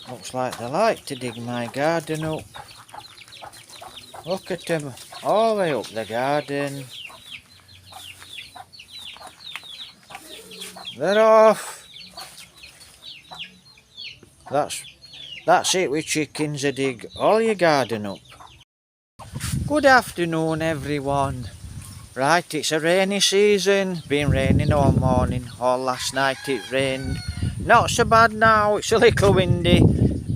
Looks like they like to dig my garden up. Look at them, all the way up the garden. They're off. That's it with chickens, they dig all your garden up. Good afternoon everyone. Right, it's a rainy season. Been raining all morning, all last night it rained. Not so bad now, it's a little windy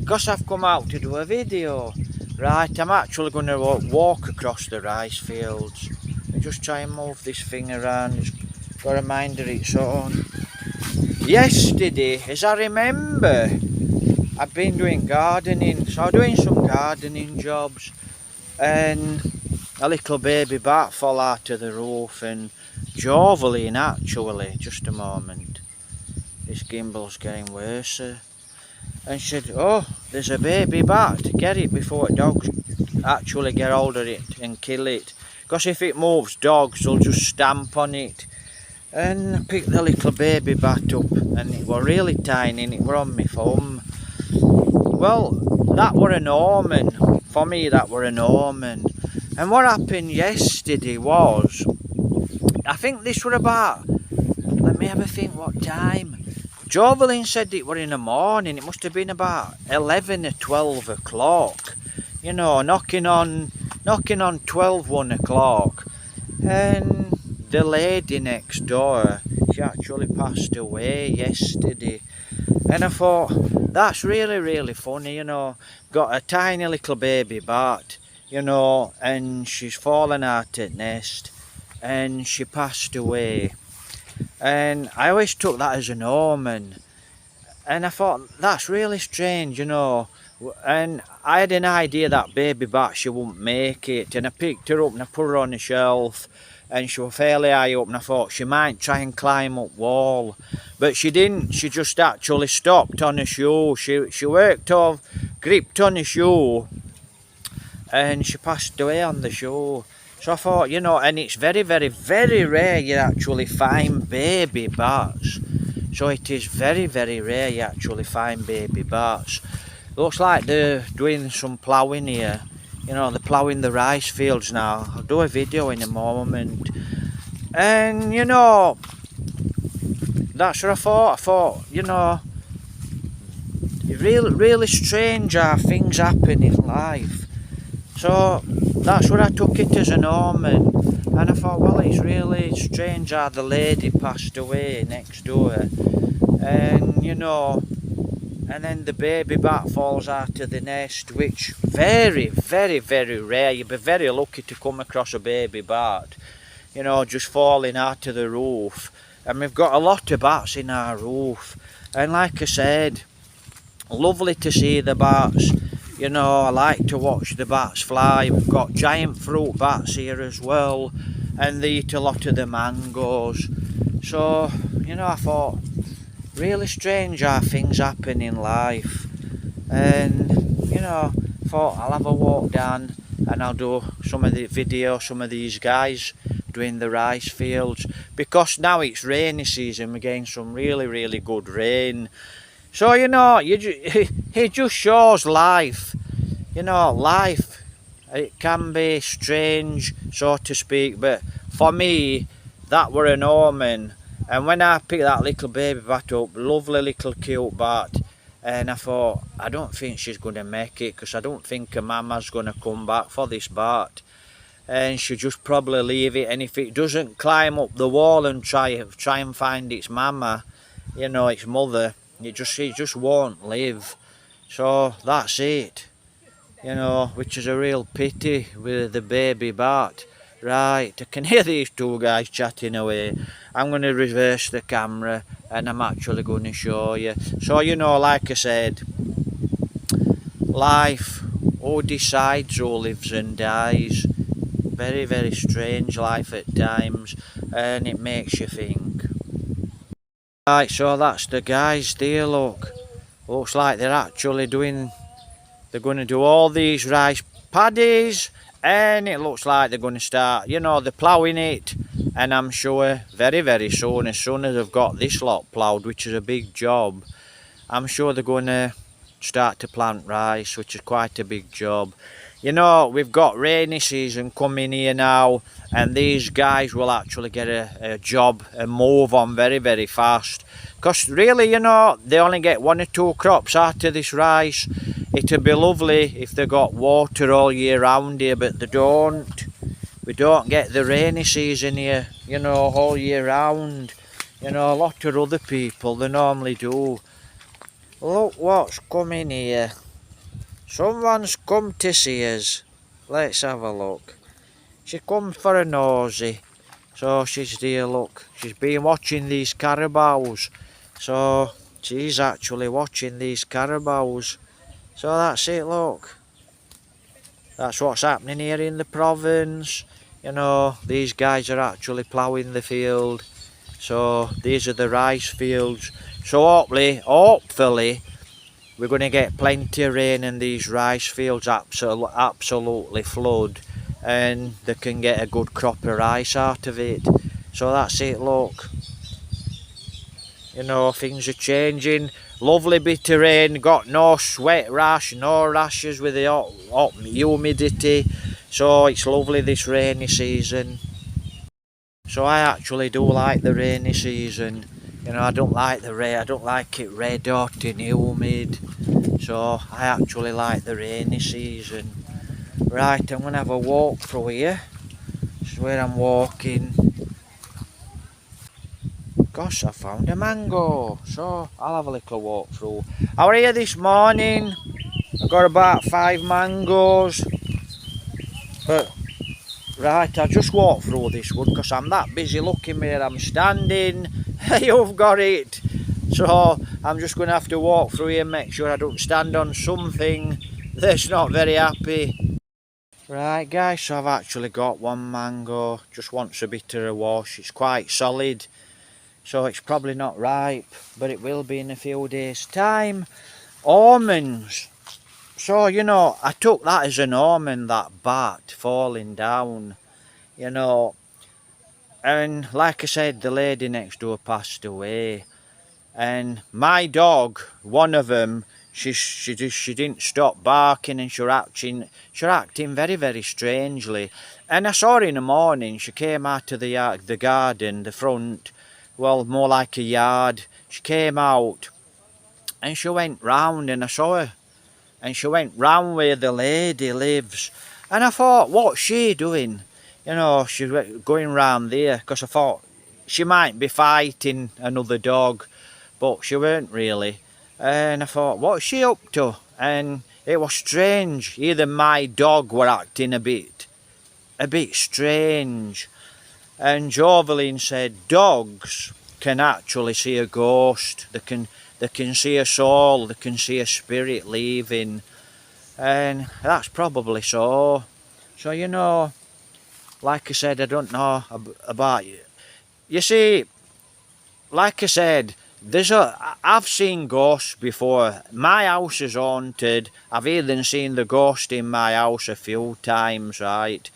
because I've come out to do a video. Right, I'm actually going to walk across the rice fields. I just try and move this thing around, it's got a mind of its own. Yesterday, as I remember, I've been doing gardening, so I'm doing some gardening jobs, and a little baby bat fell out of the roof, and Jovelin actually, just a moment, this gimbal's getting worse, and she said, oh, there's a baby bat, get it before dogs actually get hold of it and kill it, because if it moves, dogs will just stamp on it. And I picked the little baby bat up, and it were really tiny, and it were on my thumb. Well, that were an omen. For me, that were an omen. And what happened yesterday was, I think this were about, let me have a think what time. Jovelin said it were in the morning. It must have been about 11 or 12 o'clock. You know, knocking on 12, 1 o'clock. And the lady next door, she actually passed away yesterday. And I thought, that's really, really funny, you know. Got a tiny little baby bat, you know, and she's fallen out at nest, and she passed away. And I always took that as an omen. And I thought, that's really strange, you know. And I had an idea that baby bat, she wouldn't make it. And I picked her up and I put her on the shelf. And she was fairly high up, and I thought she might try and climb up wall. But she didn't, she just actually stopped on a shoe. She worked off, gripped on a shoe, and she passed away on the shoe. So I thought, you know, and it's very, very, very rare you actually find baby bats. So it is very, very rare you actually find baby bats. Looks like they're doing some ploughing here. You know, they're ploughing the rice fields now. I'll do a video in a moment. And, you know, that's what I thought. I thought, you know, really, really strange how things happen in life. So that's what I took it as an omen. And I thought, well, it's really strange how the lady passed away next door. And, you know, and then the baby bat falls out of the nest, which very, very, very rare. You'd be very lucky to come across a baby bat, you know, just falling out of the roof. And we've got a lot of bats in our roof. And like I said, lovely to see the bats. You know, I like to watch the bats fly. We've got giant fruit bats here as well, and they eat a lot of the mangoes. So, you know, I thought, really strange how things happen in life. And, you know, thought I'll have a walk down and I'll do some of the video, some of these guys doing the rice fields, because now it's rainy season, we're getting some really, really good rain. So, you know, it just shows life. You know, life, it can be strange, so to speak, but for me, that were an omen. And when I picked that little baby bat up, lovely little cute bat, and I thought, I don't think she's going to make it, because I don't think her mama's going to come back for this bat. And she'll just probably leave it, and if it doesn't climb up the wall and try and find its mama, you know, its mother, it just won't live. So that's it, you know, which is a real pity with the baby bat. Right, I can hear these two guys chatting away. I'm going to reverse the camera and I'm actually going to show you. So, you know, like I said, life, who decides who lives and dies? Very, very strange life at times, and it makes you think. Right, so that's the guys there, look. Looks like they're actually they're going to do all these rice paddies, and it looks like they're going to start, you know, they're ploughing it, and I'm sure very, very soon as they've got this lot ploughed, which is a big job, I'm sure they're going to start to plant rice, which is quite a big job. You know, we've got rainy season coming here now, and these guys will actually get a job and move on very, very fast. Because really, you know, they only get 1 or 2 crops out of this rice. It'd be lovely if they got water all year round here, but they don't. We don't get the rainy season here, you know, all year round. You know, a lot of other people, they normally do. Look what's coming here. Someone's come to see us. Let's have a look. She come for a nosy. So she's there, look. She's been watching these carabaos. So she's actually watching these carabaos. So that's it, look. That's what's happening here in the province. You know, these guys are actually ploughing the field. So these are the rice fields. So hopefully, we're going to get plenty of rain and these rice fields absolutely flood, and they can get a good crop of rice out of it. So that's it, look. You know, things are changing. Lovely bit of rain, got no sweat rash, no rashes with the hot humidity. So it's lovely this rainy season. So I actually do like the rainy season. You know, I don't like the rain, I don't like it red hot and humid. So I actually like the rainy season. Right, I'm going to have a walk through here. This is where I'm walking. Gosh, I found a mango. So I'll have a little walk through. I was here this morning. I got about 5 mangoes. But right, I just walk through this wood because I'm that busy looking where I'm standing. You've got it. So I'm just going to have to walk through here and make sure I don't stand on something that's not very happy. Right guys, so I've actually got 1 mango. Just wants a bit of a wash. It's quite solid. So it's probably not ripe, but it will be in a few days' time. Omens. So, you know, I took that as an omen, that bat falling down, you know. And like I said, the lady next door passed away. And my dog, one of them, she didn't stop barking, and she was acting very, very strangely. And I saw her in the morning. She came out of the garden, the front, well, more like a yard. She came out and she went round, and I saw her. And she went round where the lady lives. And I thought, what's she doing? You know, she's going round there, because I thought she might be fighting another dog, but she weren't really. And I thought, what's she up to? And it was strange. Even my dog were acting a bit strange. And Jovelyn said dogs can actually see a ghost. They can see a soul. They can see a spirit leaving. And that's probably so. So, you know, like I said, I don't know about you. You see, like I said, I've seen ghosts before. My house is haunted. I've even seen the ghost in my house a few times, right?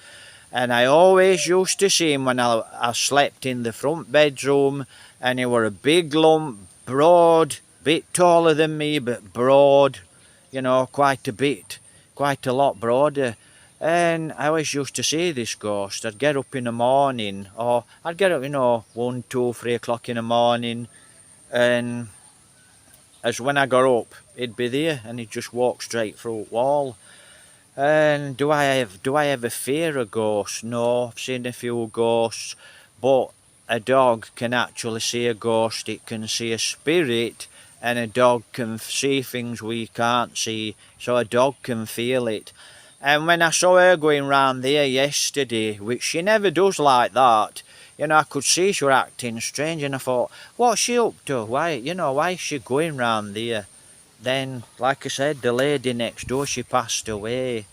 And I always used to see him when I slept in the front bedroom, and he were a big lump, broad, bit taller than me, but broad, you know, quite a lot broader. And I always used to see this ghost. I'd get up in the morning, or I'd get up, you know, 1, 2, 3 o'clock in the morning, and as when I got up, he'd be there, and he'd just walk straight through the wall. And do I ever fear a ghost? No, I've seen a few ghosts, but a dog can actually see a ghost. It can see a spirit, and a dog can see things we can't see, so a dog can feel it. And when I saw her going round there yesterday, which she never does like that, you know, I could see she was acting strange, and I thought, what's she up to? Why is she going round there? Then, like I said, the lady next door, she passed away.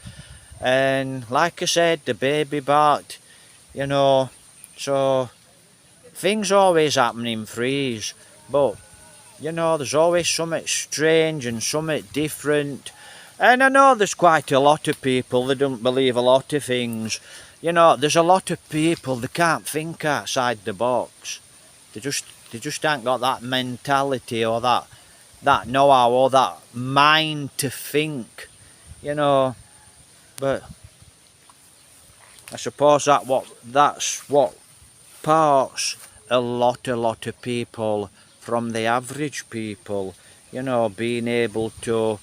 And like I said, the baby barked, you know. So, things always happen in threes. But, you know, there's always something strange and something different. And I know there's quite a lot of people that don't believe a lot of things. You know, there's a lot of people that can't think outside the box. They just ain't got that mentality or that that know-how or that mind to think, you know. But I suppose that's what parts a lot of people from the average people, you know, being able to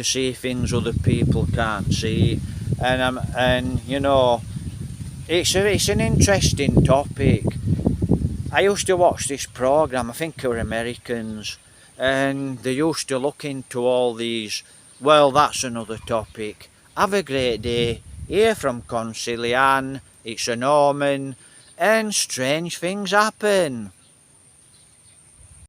see things other people can't see, and you know, it's an interesting topic. I used to watch this program. I think it were Americans, and they used to look into all these. Well, that's another topic. Have a great day. Here from Concilian. It's an omen, and strange things happen.